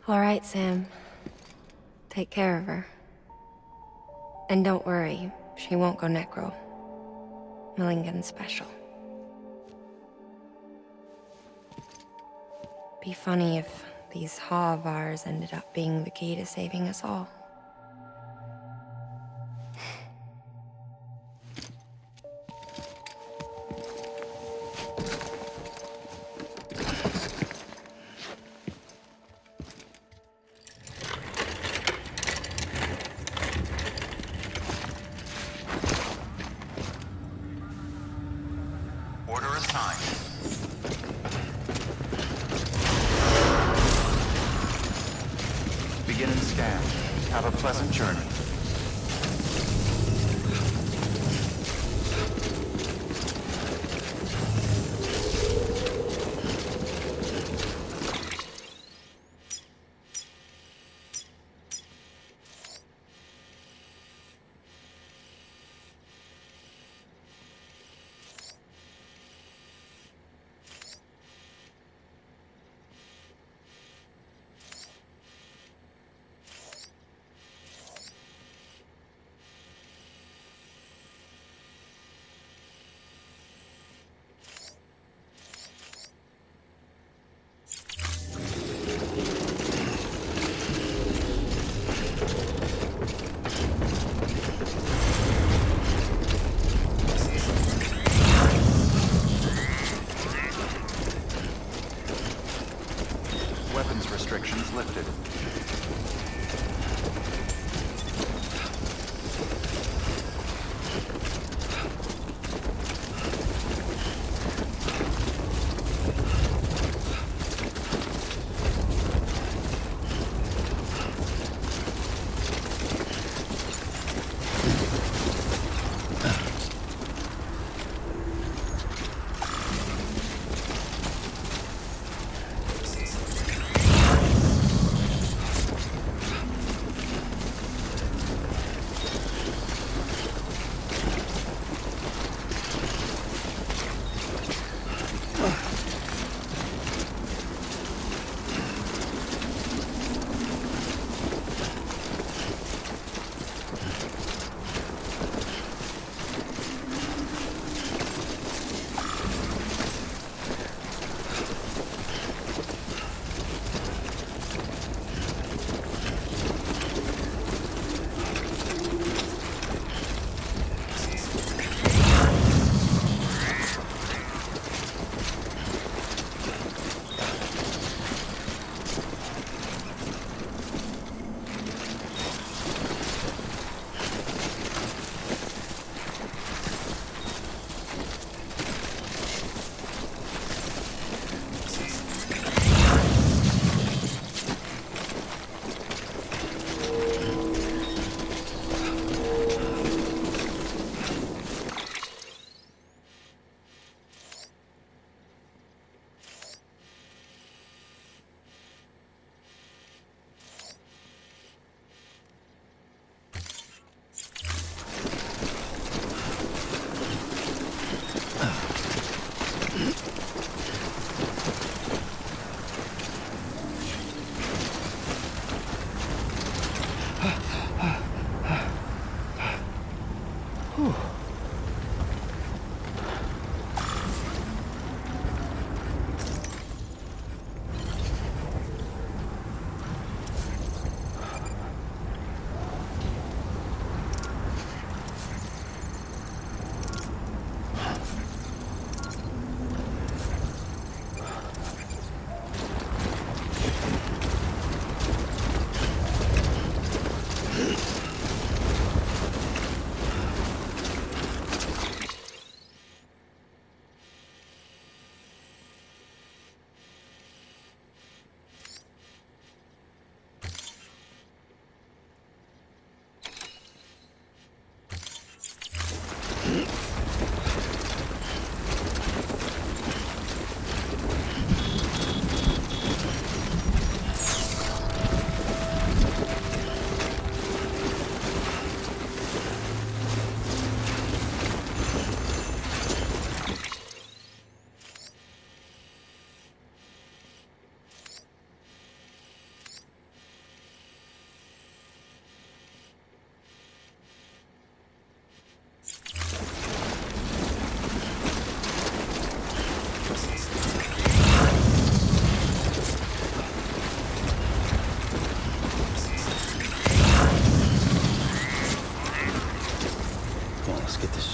All right, Sam. Take care of her. And don't worry, she won't go necro. Millingen's special. Be funny if these Ha of ours ended up being the key to saving us all. Order assigned. Begin and scan. Have a pleasant journey.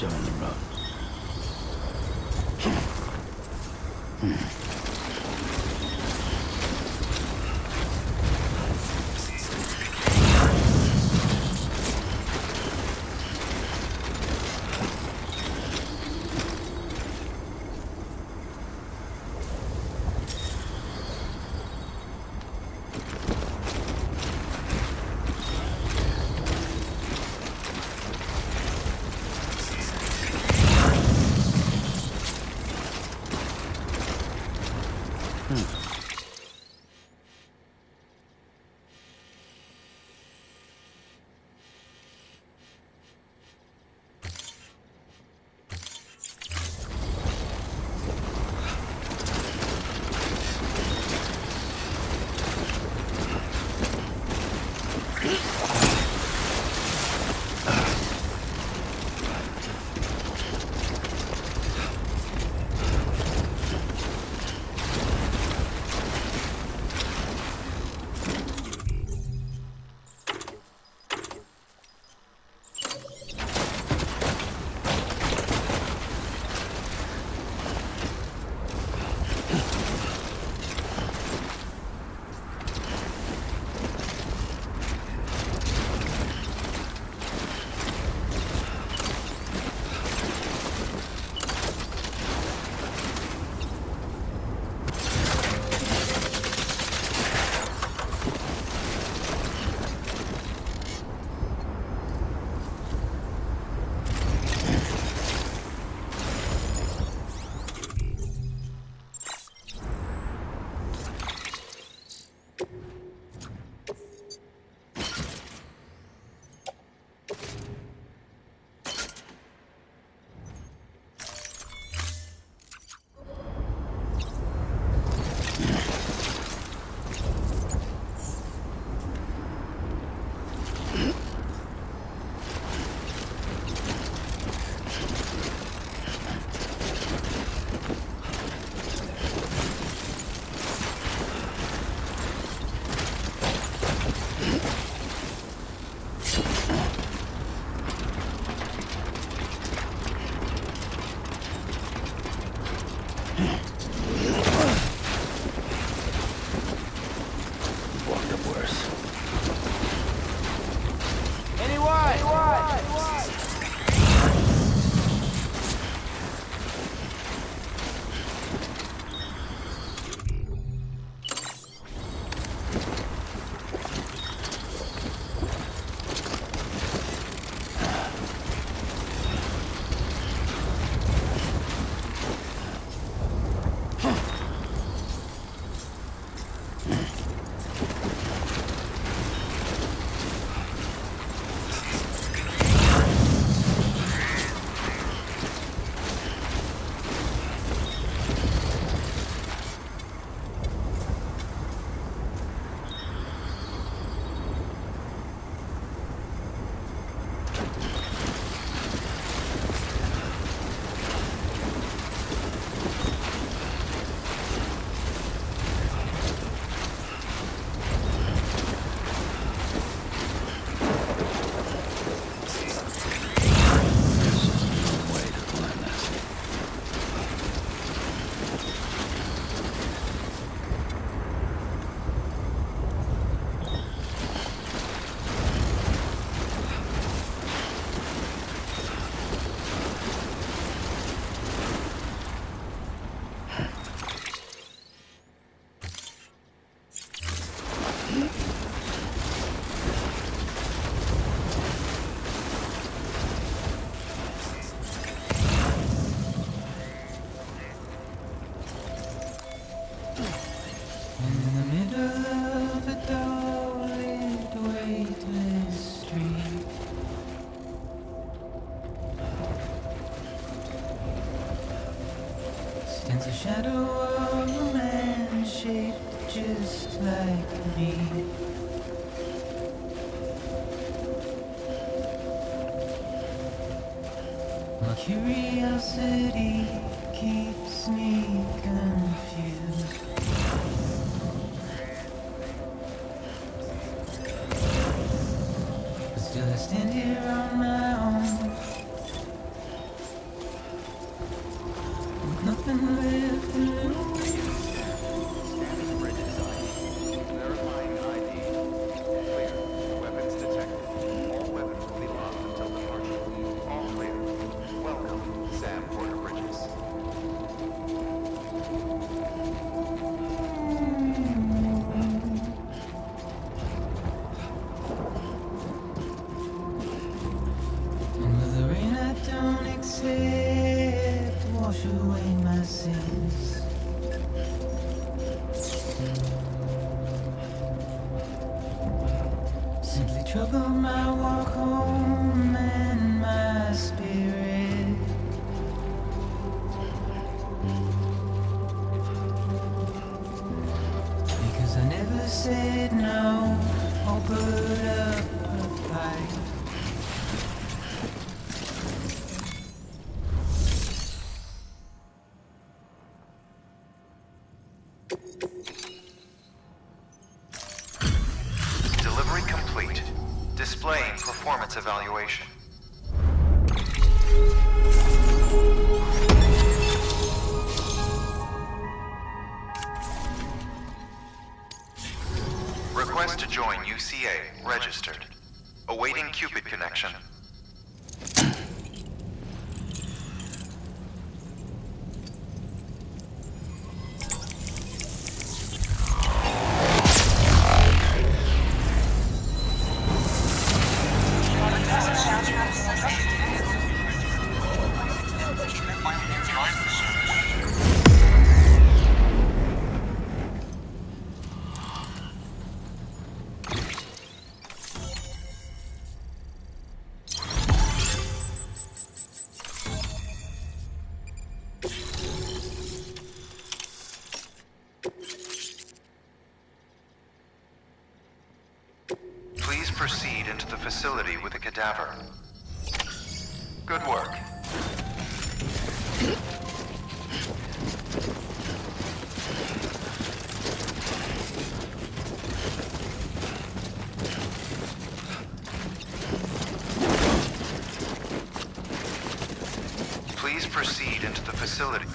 closer on the road. Stands a shadow of a man shaped just like me. My curiosity keeps me confused. But still I stand here on my own. and lift and Scanning bridges ID. Verifying ID. Clear. Weapons detected. All weapons will be locked until departure. All clear. Welcome, Sam Porter Bridges. And with the rain I don't accept, wash away my sins. Simply trouble my walk home and my spirit. Because I never said no or put up a fight. Delivery complete. Displaying performance evaluation. Request to join UCA. Registered. Awaiting Cupid connection. Please proceed into the facility with the cadaver. Good work. Please proceed into the facility.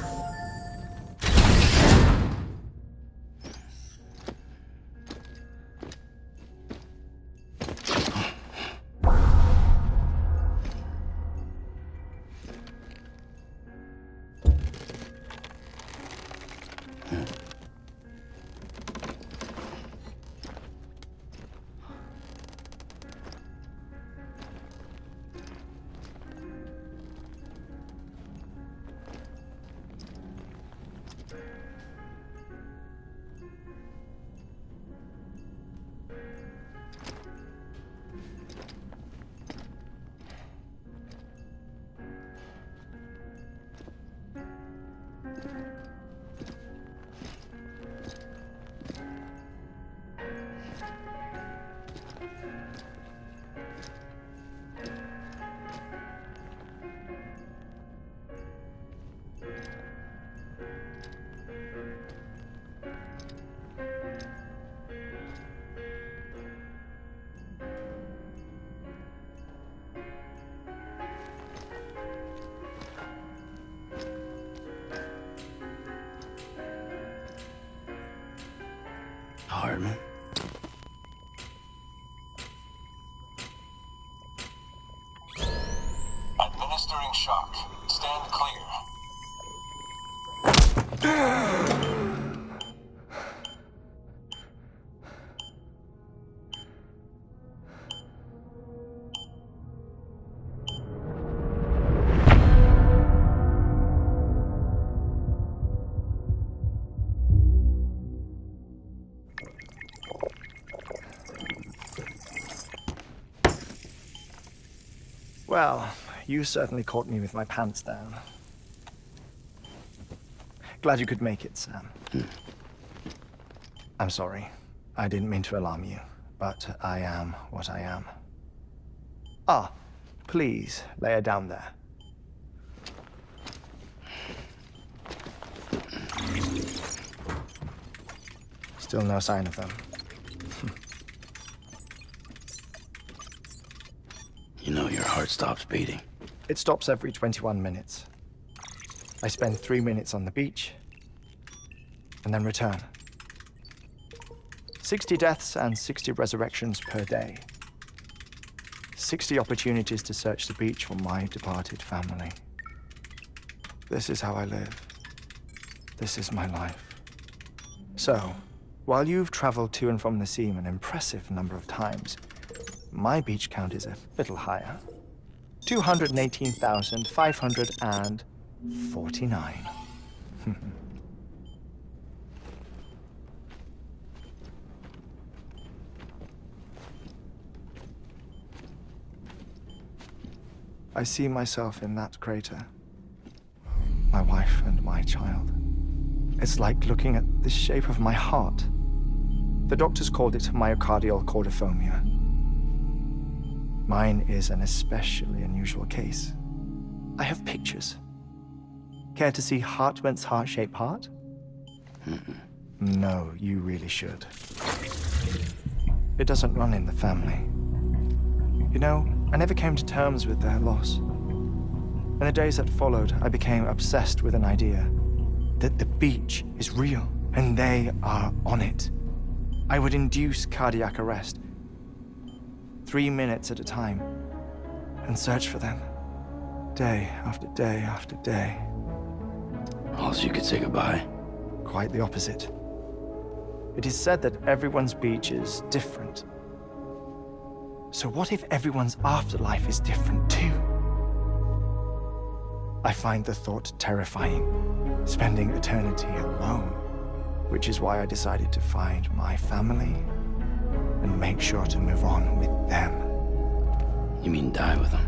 Heartman. Administering shock. Stand clear. Well, you certainly caught me with my pants down. Glad you could make it, Sam. I'm sorry. I didn't mean to alarm you, but I am what I am. Ah, please, lay her down there. Still no sign of them. You know your heart stops beating. It stops every 21 minutes. I spend 3 minutes on the beach, and then return. 60 deaths and 60 resurrections per day. 60 opportunities to search the beach for my departed family. This is how I live. This is my life. So, while you've traveled to and from the sea an impressive number of times, my beach count is a little higher. 218,549. I see myself in that crater. My wife and my child. It's like looking at the shape of my heart. The doctors called it myocardial cordiformia. Mine is an especially unusual case. I have pictures. Care to see Heartman's heart-shaped heart? No, you really should. It doesn't run in the family. You know, I never came to terms with their loss. In the days that followed, I became obsessed with an idea that the beach is real and they are on it. I would induce cardiac arrest, 3 minutes at a time, and search for them, day after day after day. Also, you could say goodbye. Quite the opposite. It is said that everyone's beach is different. So what if everyone's afterlife is different too? I find the thought terrifying, spending eternity alone, which is why I decided to find my family and make sure to move on with them. You mean die with them?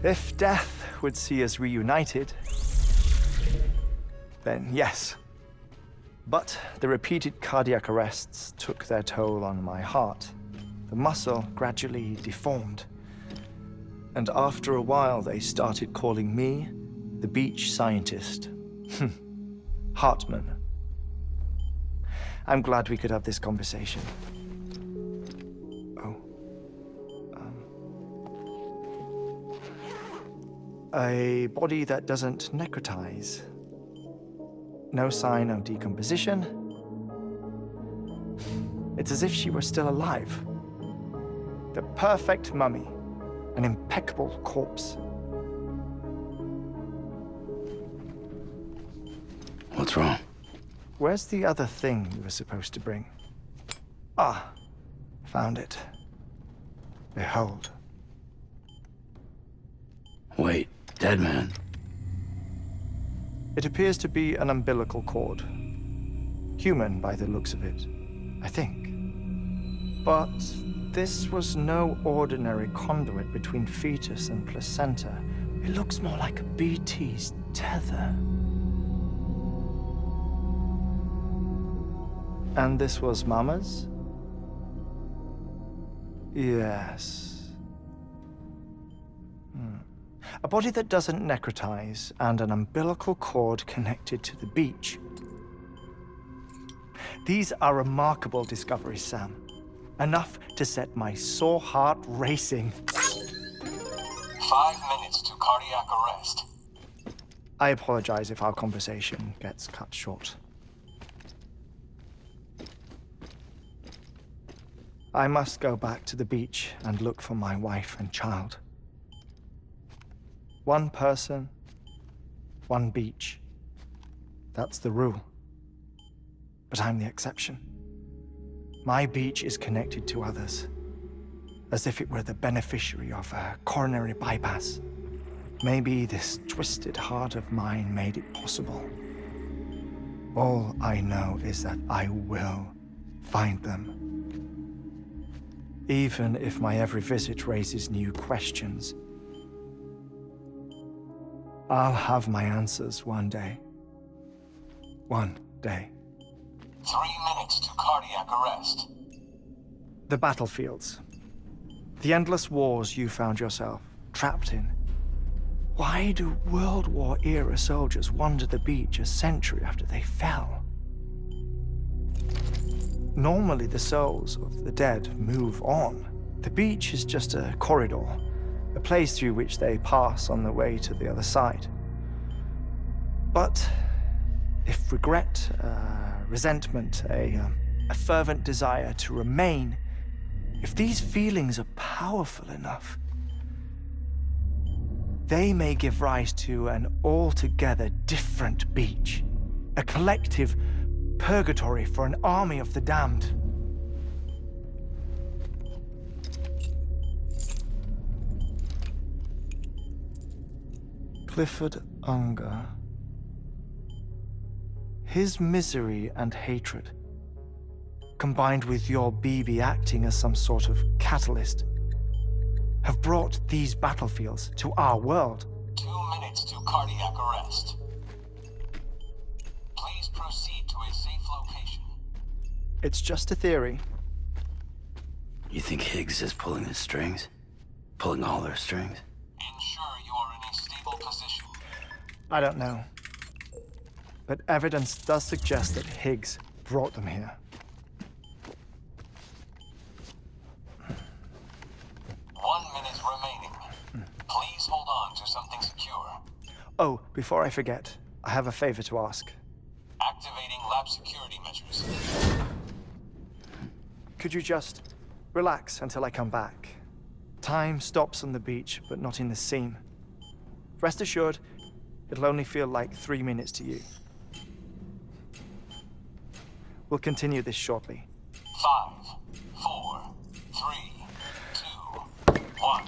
If death would see us reunited, then yes. But the repeated cardiac arrests took their toll on my heart. The muscle gradually deformed. And after a while, they started calling me the beach scientist. Heartman. I'm glad we could have this conversation. Oh. A body that doesn't necrotize. No sign of decomposition. It's as if she were still alive. The perfect mummy. An impeccable corpse. What's wrong? Where's the other thing you were supposed to bring? Ah, found it. Behold. Wait, dead man. It appears to be an umbilical cord. Human by the looks of it, I think. But this was no ordinary conduit between fetus and placenta. It looks more like a BT's tether. And this was Mama's? Yes. A body that doesn't necrotize and an umbilical cord connected to the beach. These are remarkable discoveries, Sam. Enough to set my sore heart racing. 5 minutes to cardiac arrest. I apologize if our conversation gets cut short. I must go back to the beach and look for my wife and child. One person, one beach. That's the rule. But I'm the exception. My beach is connected to others, as if it were the beneficiary of a coronary bypass. Maybe this twisted heart of mine made it possible. All I know is that I will find them. Even if my every visit raises new questions, I'll have my answers one day. One day. 3 minutes to cardiac arrest. The battlefields. The endless wars you found yourself trapped in. Why do World War-era soldiers wander the beach a century after they fell? Normally, the souls of the dead move on. The beach is just a corridor, a place through which they pass on the way to the other side. But if regret, resentment, a fervent desire to remain, if these feelings are powerful enough, they may give rise to an altogether different beach, a collective purgatory for an army of the damned. Clifford Unger. His misery and hatred, combined with your BB acting as some sort of catalyst, have brought these battlefields to our world. 2 minutes to cardiac arrest. Please proceed to a safe location. It's just a theory. You think Higgs is pulling the strings? Pulling all their strings? Ensure you are in a stable position. I don't know. But evidence does suggest that Higgs brought them here. 1 minute remaining. Please hold on to something secure. Oh, before I forget, I have a favor to ask. Activating lab security measures. Could you just relax until I come back? Time stops on the beach, but not in the seam. Rest assured, it'll only feel like 3 minutes to you. We'll continue this shortly. 5, 4, 3, 2, 1.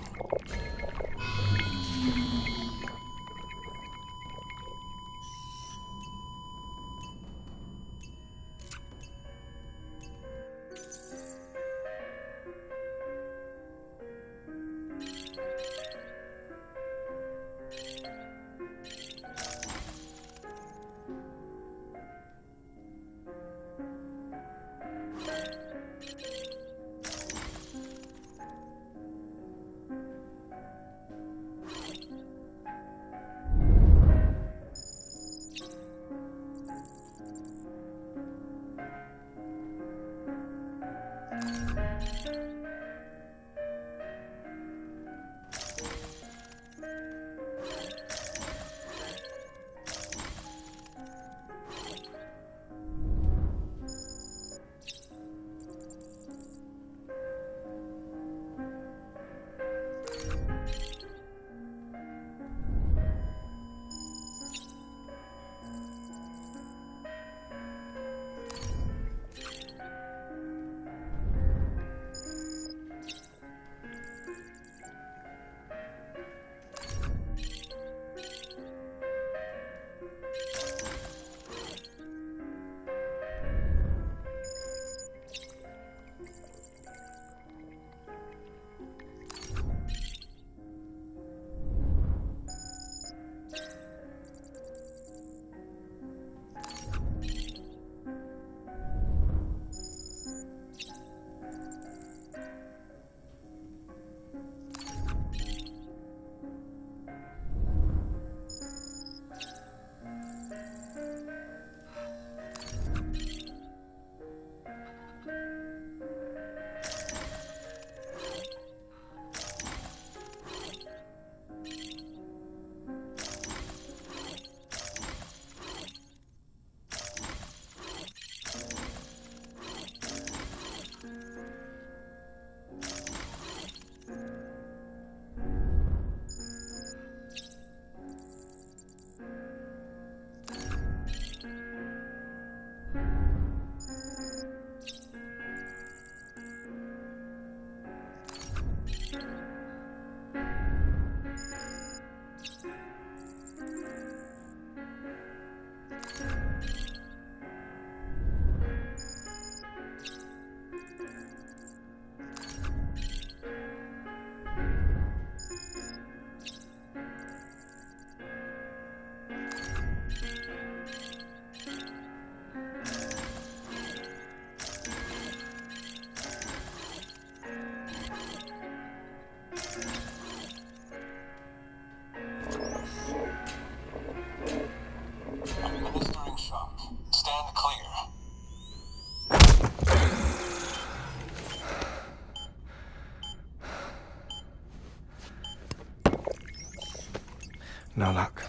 No luck.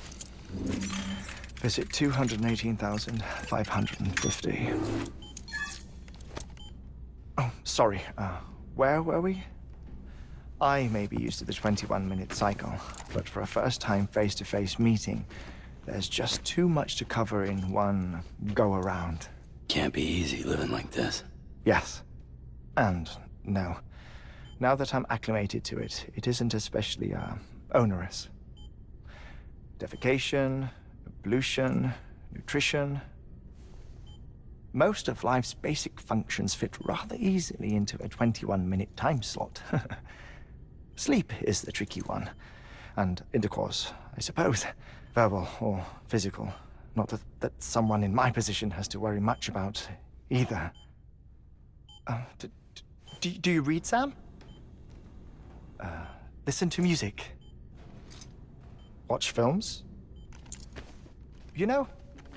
Visit 218,550. Oh, sorry. Where were we? I may be used to the 21-minute cycle, but for a first-time face-to-face meeting, there's just too much to cover in one go-around. Can't be easy living like this. Yes. And no. Now that I'm acclimated to it, it isn't especially, onerous. Defecation, ablution, nutrition. Most of life's basic functions fit rather easily into a 21-minute time slot. Sleep is the tricky one. And intercourse, I suppose. Verbal or physical. Not that someone in my position has to worry much about either. Do you read, Sam? Listen to music. Watch films. You know,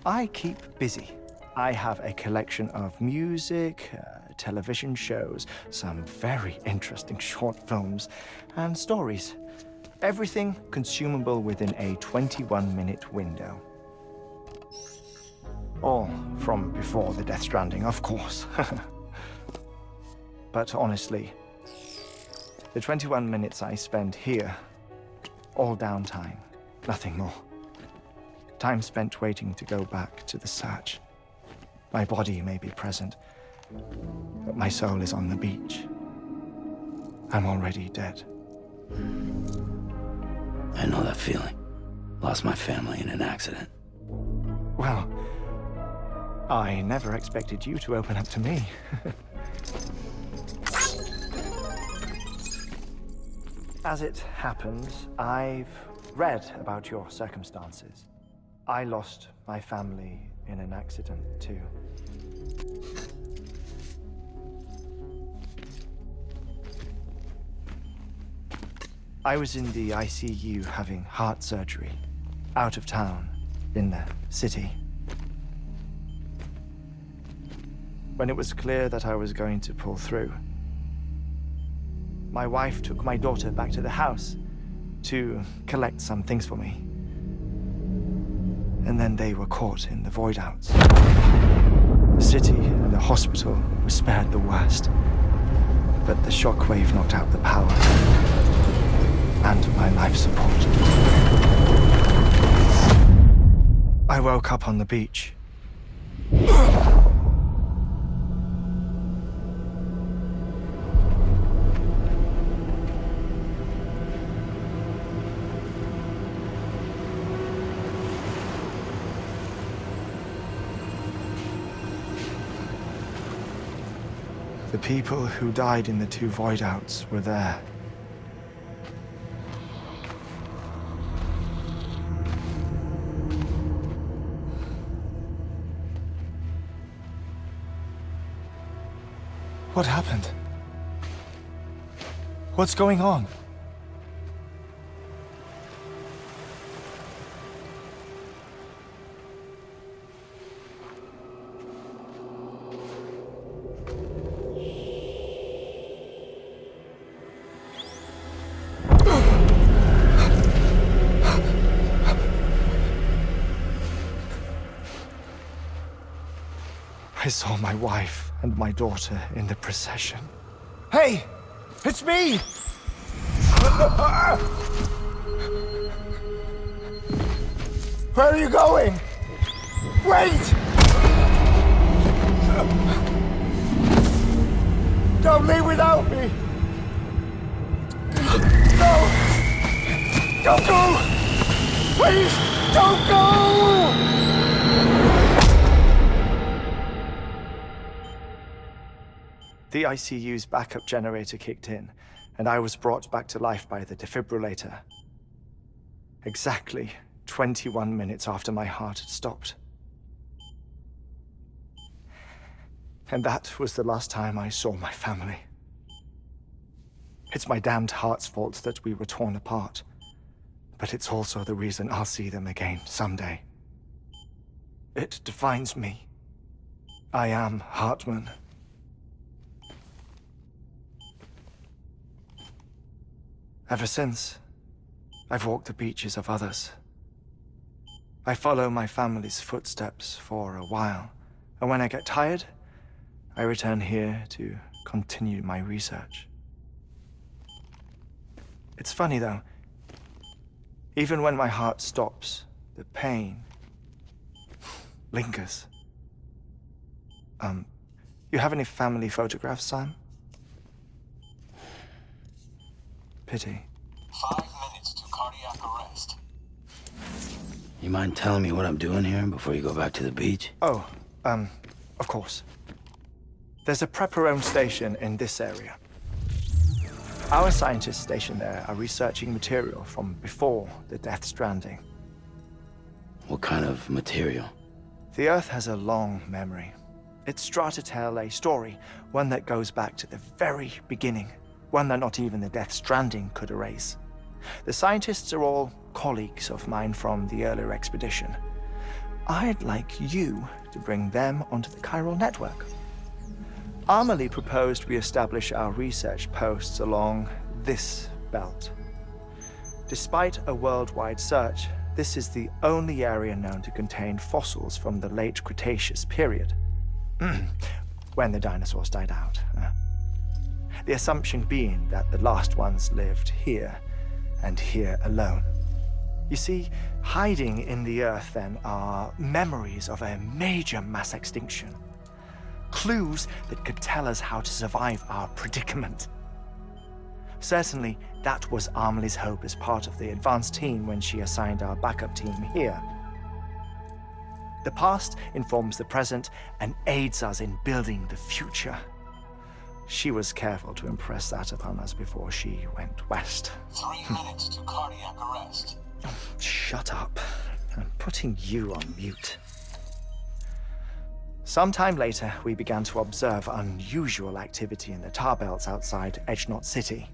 I keep busy. I have a collection of music, television shows, some very interesting short films, and stories. Everything consumable within a 21-minute window. All from before the Death Stranding, of course. But honestly, the 21 minutes I spend here, all downtime, nothing more. Time spent waiting to go back to the search. My body may be present, but my soul is on the beach. I'm already dead. I know that feeling. Lost my family in an accident. Well, I never expected you to open up to me. As it happens, I've read about your circumstances. I lost my family in an accident, too. I was in the ICU having heart surgery, out of town, in the city. When it was clear that I was going to pull through, my wife took my daughter back to the house to collect some things for me. And then they were caught in the void-outs. The city and the hospital were spared the worst, but the shockwave knocked out the power and my life support. I woke up on the beach. The people who died in the two void-outs were there. What happened? What's going on? I saw my wife and my daughter in the procession. Hey! It's me! Where are you going? Wait! Don't leave without me! No! Don't go! Please, don't go! The ICU's backup generator kicked in, and I was brought back to life by the defibrillator. Exactly 21 minutes after my heart had stopped. And that was the last time I saw my family. It's my damned heart's fault that we were torn apart, but it's also the reason I'll see them again someday. It defines me. I am Heartman. Ever since, I've walked the beaches of others I follow my family's footsteps for a while, and when I get tired, I return here to continue my research. It's funny though, even when my heart stops, the pain lingers. You have any family photographs, Sam? Pity. 5 minutes to cardiac arrest. You mind telling me what I'm doing here before you go back to the beach? Oh, of course. There's a Prepperone station in this area. Our scientists stationed there are researching material from before the Death Stranding. What kind of material? The Earth has a long memory. It's trying to tell a story, one that goes back to the very beginning, one that not even the Death Stranding could erase. The scientists are all colleagues of mine from the earlier expedition. I'd like you to bring them onto the chiral network. Amelie proposed we establish our research posts along this belt. Despite a worldwide search, this is the only area known to contain fossils from the late Cretaceous period, when the dinosaurs died out. The assumption being that the last ones lived here, and here alone. You see, hiding in the Earth then are memories of a major mass extinction. Clues that could tell us how to survive our predicament. Certainly, that was Amelie's hope as part of the advanced team when she assigned our backup team here. The past informs the present and aids us in building the future. She was careful to impress that upon us before she went west. 3 minutes to cardiac arrest. Shut up. I'm putting you on mute. Sometime later, we began to observe unusual activity in the tar belts outside Edgenot City.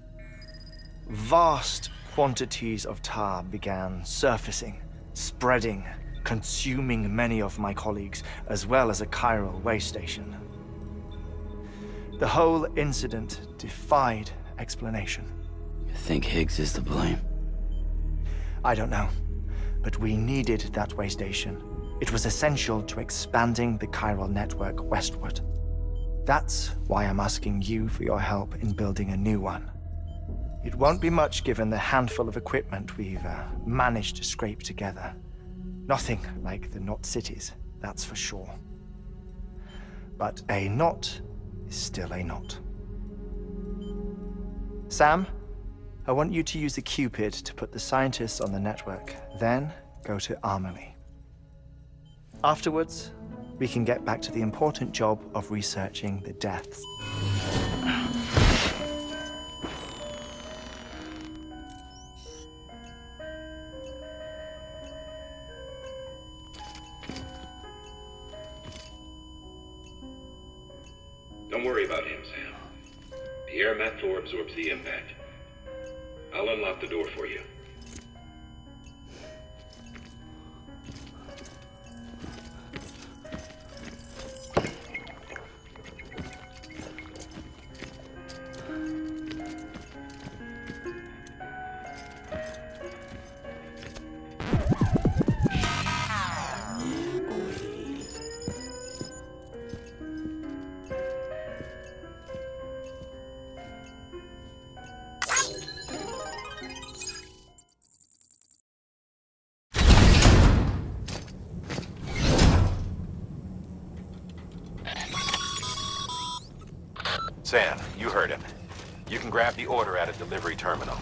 Vast quantities of tar began surfacing, spreading, consuming many of my colleagues, as well as a chiral way station. The whole incident defied explanation. You think Higgs is to blame? I don't know, but we needed that way station. It was essential to expanding the chiral network westward. That's why I'm asking you for your help in building a new one. It won't be much given the handful of equipment we've managed to scrape together. Nothing like the knot cities, that's for sure. But a knot is still a knot. Sam, I want you to use the Cupid to put the scientists on the network, then go to Amelie. Afterwards, we can get back to the important job of researching the deaths. Don't worry about him, Sam. The air mat floor absorbs the impact. I'll unlock the door for you. Sam, you heard him. You can grab the order at a delivery terminal.